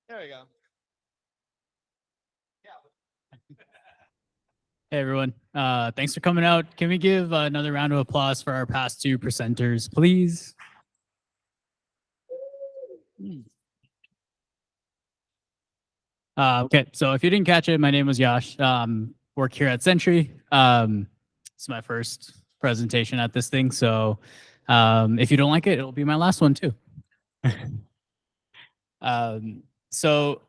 There we go. Hey everyone, thanks for coming out. Can we give another round of applause for our past two presenters, please? Okay, so if you didn't catch it, my name was Yash. Work here at Sentry. It's my first presentation at this thing, so if you don't like it, it'll be my last one too. So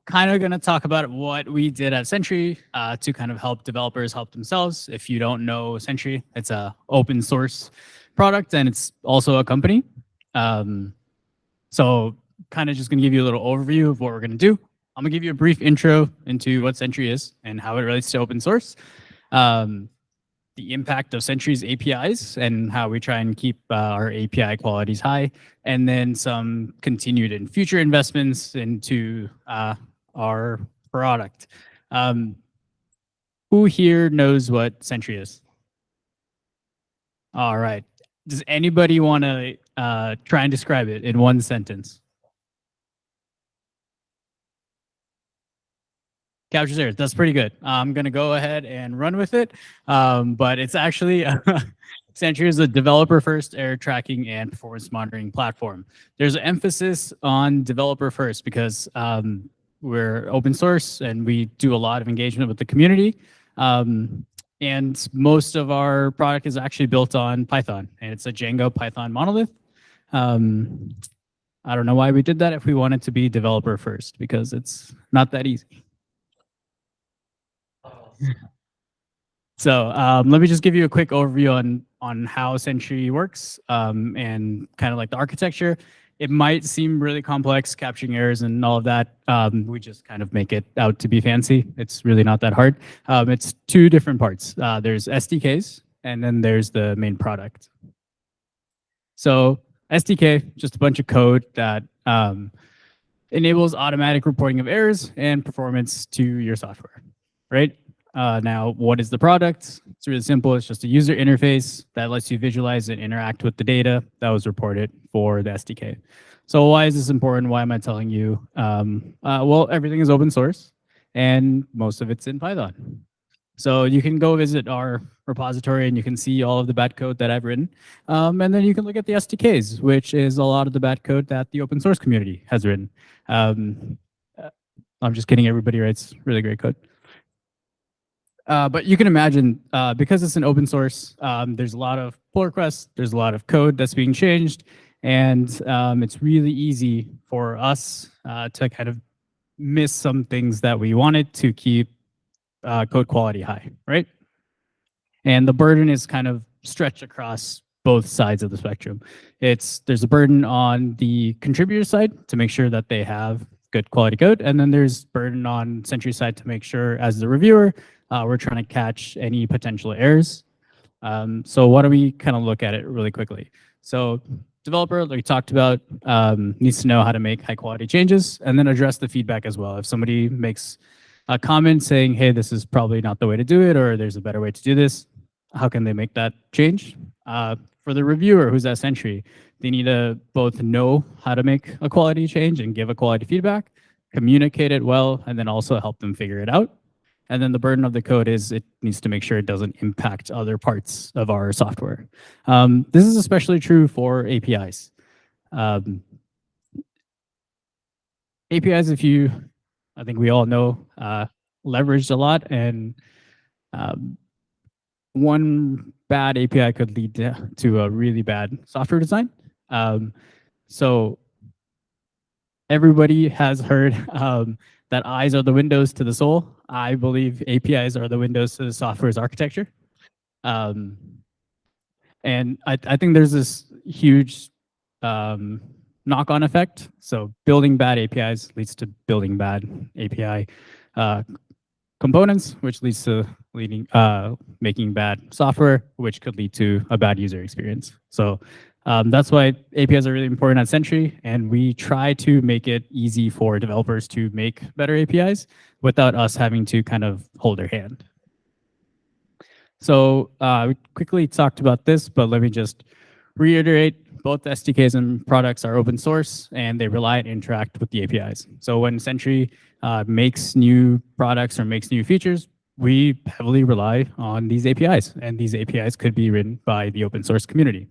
kind of going to talk about what we did at Sentry to kind of help developers help themselves. If you don't know Sentry, it's a open source product and it's also a company. So kind of just going to give you a little overview of what we're going to do. I'm going to give you a brief intro into what Sentry is and how it relates to open source. The impact of Sentry's APIs and how we try and keep our API qualities high, and then some continued and future investments into our product. Who here knows what Sentry is? All right. Does anybody want to try and describe it in one sentence? Captures errors. That's pretty good. I'm going to go ahead and run with it. But it's actually Sentry is a developer-first error tracking and performance monitoring platform. There's an emphasis on developer-first because we're open source and we do a lot of engagement with the community. And most of our product is actually built on Python, and it's a Django Python monolith. I don't know why we did that if we wanted to be developer-first, because it's not that easy. So let me just give you a quick overview on how Sentry works and kind of like the architecture. It might seem really complex, capturing errors and all of that. We just kind of make it out to be fancy. It's really not that hard. It's two different parts. There's SDKs, and then there's the main product. So SDK, just a bunch of code that enables automatic reporting of errors and performance to your software, right? Now, what is the product? It's really simple. It's just a user interface that lets you visualize and interact with the data that was reported for the SDK. So why is this important? Why am I telling you? Well, everything is open source, and most of it's in Python. So you can go visit our repository and you can see all of the bad code that I've written. And then you can look at the SDKs, which is a lot of the bad code that the open source community has written. I'm just kidding. Everybody writes really great code. But you can imagine, because it's an open source, there's a lot of pull requests, there's a lot of code that's being changed, and it's really easy for us to kind of miss some things that we wanted to keep code quality high, right? And the burden is kind of stretched across both sides of the spectrum. There's a burden on the contributor side to make sure that they have good quality code, and then there's burden on Sentry side to make sure, as the reviewer, we're trying to catch any potential errors. So why don't we kind of look at it really quickly? So developer, like we talked about, needs to know how to make high quality changes and then address the feedback as well. If somebody makes a comment saying, hey, this is probably not the way to do it, or there's a better way to do this, how can they make that change? For the reviewer who's at Sentry, they need to both know how to make a quality change and give a quality feedback, communicate it well, and then also help them figure it out. And then the burden of the code is it needs to make sure it doesn't impact other parts of our software. This is especially true for APIs. APIs, I think we all know, leveraged a lot, and one bad API could lead to a really bad software design. So everybody has heard that eyes are the windows to the soul. I believe APIs are the windows to the software's architecture. And I think there's this huge knock-on effect. So building bad APIs leads to building bad API components, which leads to making bad software, which could lead to a bad user experience. So that's why APIs are really important at Sentry, and we try to make it easy for developers to make better APIs without us having to kind of hold their hand. So we quickly talked about this, but let me just reiterate. both SDKs and products are open source, and they rely and interact with the APIs. So when Sentry makes new products or makes new features, we heavily rely on these APIs, and these APIs could be written by the open source community.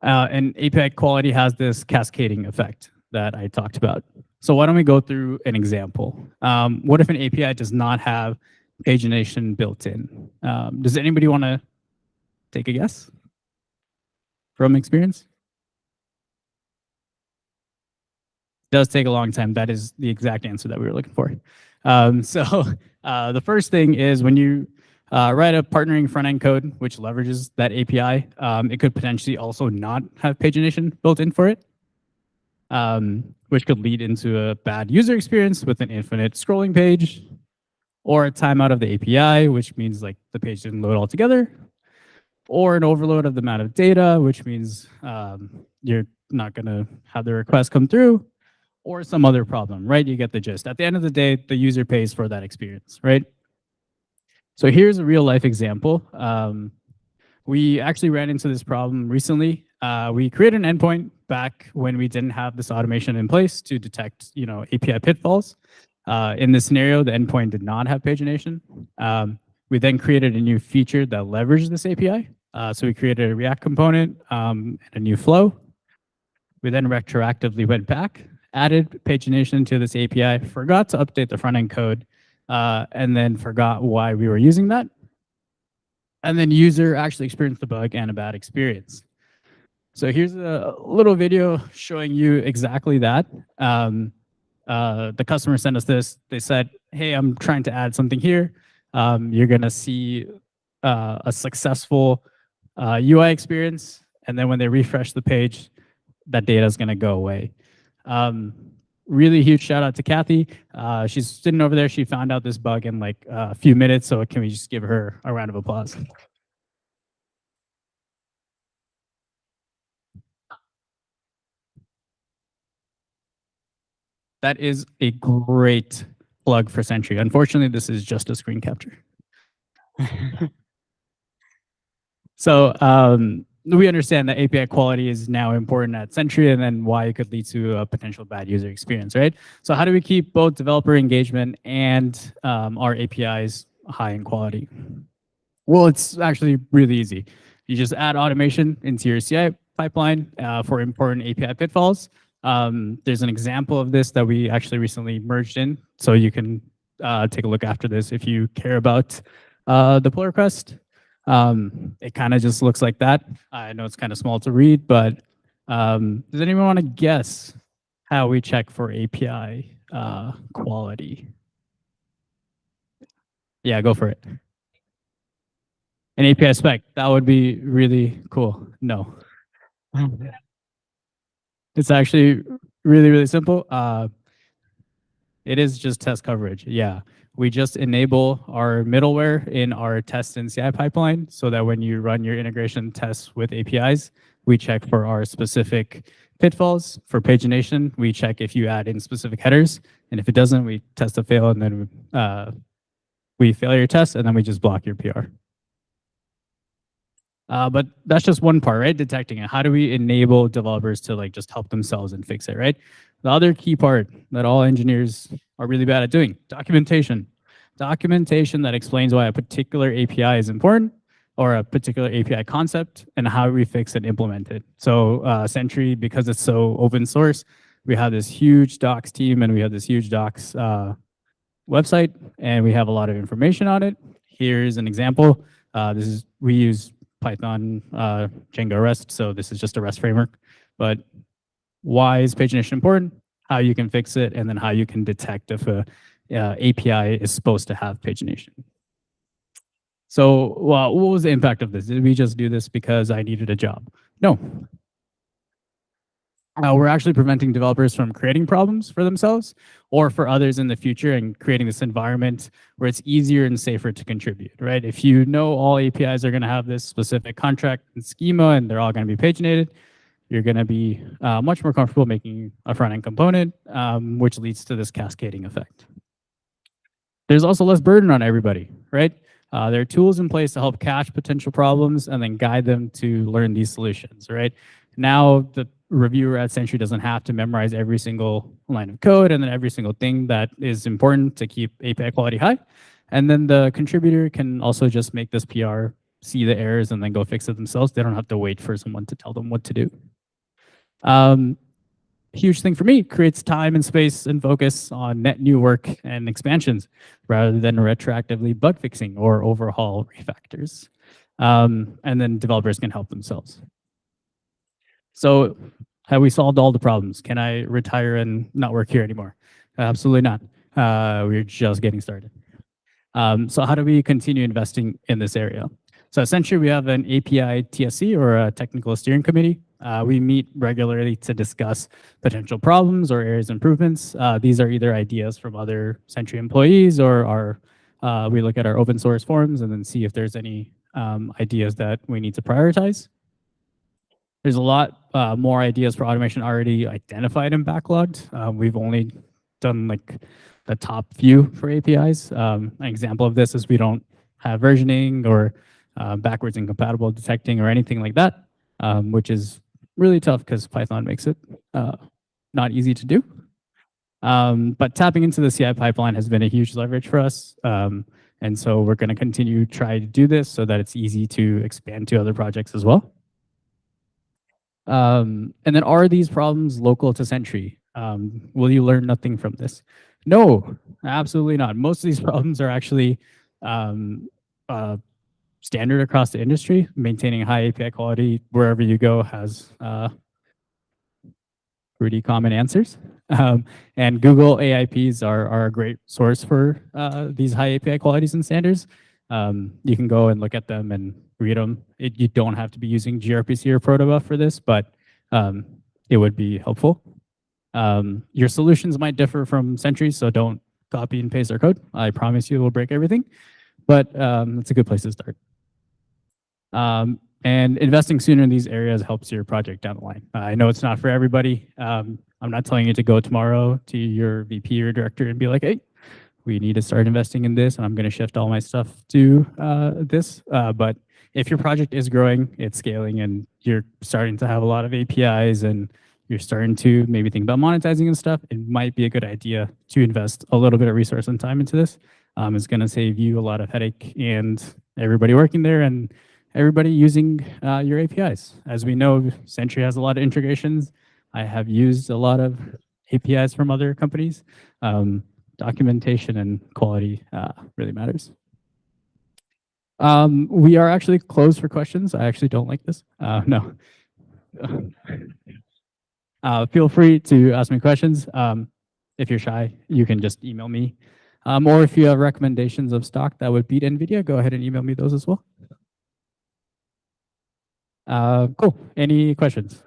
And API quality has this cascading effect that I talked about. So why don't we go through an example? What if an API does not have pagination built in? Does anybody want to take a guess from experience? Does take a long time. That is the exact answer that we were looking for. So the first thing is when you write a partnering front-end code, which leverages that API, it could potentially also not have pagination built in for it, which could lead into a bad user experience with an infinite scrolling page, or a timeout of the API, which means like the page didn't load altogether, or an overload of the amount of data, which means you're not going to have the request come through, or some other problem, right? You get the gist. At the end of the day, the user pays for that experience, right? So here's a real life example. We actually ran into this problem recently. We created an endpoint back when we didn't have this automation in place to detect, API pitfalls. In this scenario, the endpoint did not have pagination. We then created a new feature that leveraged this API. So we created a React component and a new flow. We then retroactively went back, added pagination to this API, forgot to update the front-end code, and then forgot why we were using that. And then user actually experienced the bug and a bad experience. So here's a little video showing you exactly that. The customer sent us this. They said, hey, I'm trying to add something here. You're going to see a successful UI experience. And then when they refresh the page, that data is going to go away. Really huge shout out to Kathy. She's sitting over there. She found out this bug in like a few minutes. So can we just give her a round of applause? That is a great plug for Sentry. Unfortunately, this is just a screen capture. So we understand that API quality is now important at Sentry, and then why it could lead to a potential bad user experience, right? So how do we keep both developer engagement and our APIs high in quality? Well, it's actually really easy. You just add automation into your CI pipeline for important API pitfalls. There's an example of this that we actually recently merged in, so you can take a look after this if you care about the pull request. It kind of just looks like that. I know it's kind of small to read, but does anyone want to guess how we check for API quality? Yeah, go for it. An API spec, that would be really cool. No. It's actually really, really simple. It is just test coverage. Yeah. We just enable our middleware in our test and CI pipeline so that when you run your integration tests with APIs, we check for our specific pitfalls. For pagination, we check if you add in specific headers. And if it doesn't, we test a fail, and then we fail your test, and then we just block your PR. But that's just one part, right? Detecting it. How do we enable developers to like just help themselves and fix it, right? The other key part that all engineers are really bad at doing, documentation. Documentation that explains why a particular API is important or a particular API concept and how we fix and implement it. So Sentry, because it's so open source, we have this huge docs team and we have this huge docs website, and we have a lot of information on it. Here's an example. We use Python, Django REST, so this is just a REST framework. But why is pagination important? How you can fix it, and then how you can detect if a API is supposed to have pagination. So what was the impact of this? Did we just do this because I needed a job? No. We're actually preventing developers from creating problems for themselves or for others in the future, and creating this environment where it's easier and safer to contribute, right? If you know all APIs are going to have this specific contract and schema and they're all going to be paginated, you're going to be much more comfortable making a front-end component, which leads to this cascading effect. There's also less burden on everybody, right? There are tools in place to help catch potential problems and then guide them to learn these solutions, right? Now the reviewer at Sentry doesn't have to memorize every single line of code and then every single thing that is important to keep API quality high. And then the contributor can also just make this PR, see the errors, and then go fix it themselves. They don't have to wait for someone to tell them what to do. Huge thing for me, creates time and space and focus on net new work and expansions rather than retroactively bug fixing or overhaul refactors. And then developers can help themselves. So have we solved all the problems? Can I retire and not work here anymore? Absolutely not. We're just getting started. So how do we continue investing in this area? So essentially, we have an API TSC, or a technical steering committee. We meet regularly to discuss potential problems or areas of improvements. These are either ideas from other Sentry employees, or we look at our open source forums and then see if there's any ideas that we need to prioritize. There's a lot more ideas for automation already identified and backlogged. We've only done like the top few for APIs. An example of this is we don't have versioning or backwards incompatible detecting or anything like that, which is really tough because Python makes it not easy to do. But tapping into the CI pipeline has been a huge leverage for us. And so we're going to continue to try to do this so that it's easy to expand to other projects as well. And then are these problems local to Sentry? Will you learn nothing from this? No, absolutely not. Most of these problems are actually standard across the industry. Maintaining high API quality wherever you go has pretty common answers. And Google AIPs are a great source for these high API qualities and standards. You can go and look at them and read them. You don't have to be using gRPC or protobuf for this, but it would be helpful. Your solutions might differ from Sentry, so don't copy and paste our code. I promise you it will break everything, but it's a good place to start. And investing sooner in these areas helps your project down the line. I know it's not for everybody. I'm not telling you to go tomorrow to your VP or director and be like, hey, we need to start investing in this, and I'm going to shift all my stuff to this. But if your project is growing, it's scaling, and you're starting to have a lot of APIs, and you're starting to maybe think about monetizing and stuff, it might be a good idea to invest a little bit of resource and time into this. It's going to save you a lot of headache and everybody working there and everybody using your APIs. As we know, Sentry has a lot of integrations. I have used a lot of APIs from other companies. Documentation and quality really matters. We are actually closed for questions. I actually don't like this. No. Feel free to ask me questions. If you're shy, you can just email me. Or if you have recommendations of stock that would beat NVIDIA, go ahead and email me those as well. Cool. Any questions?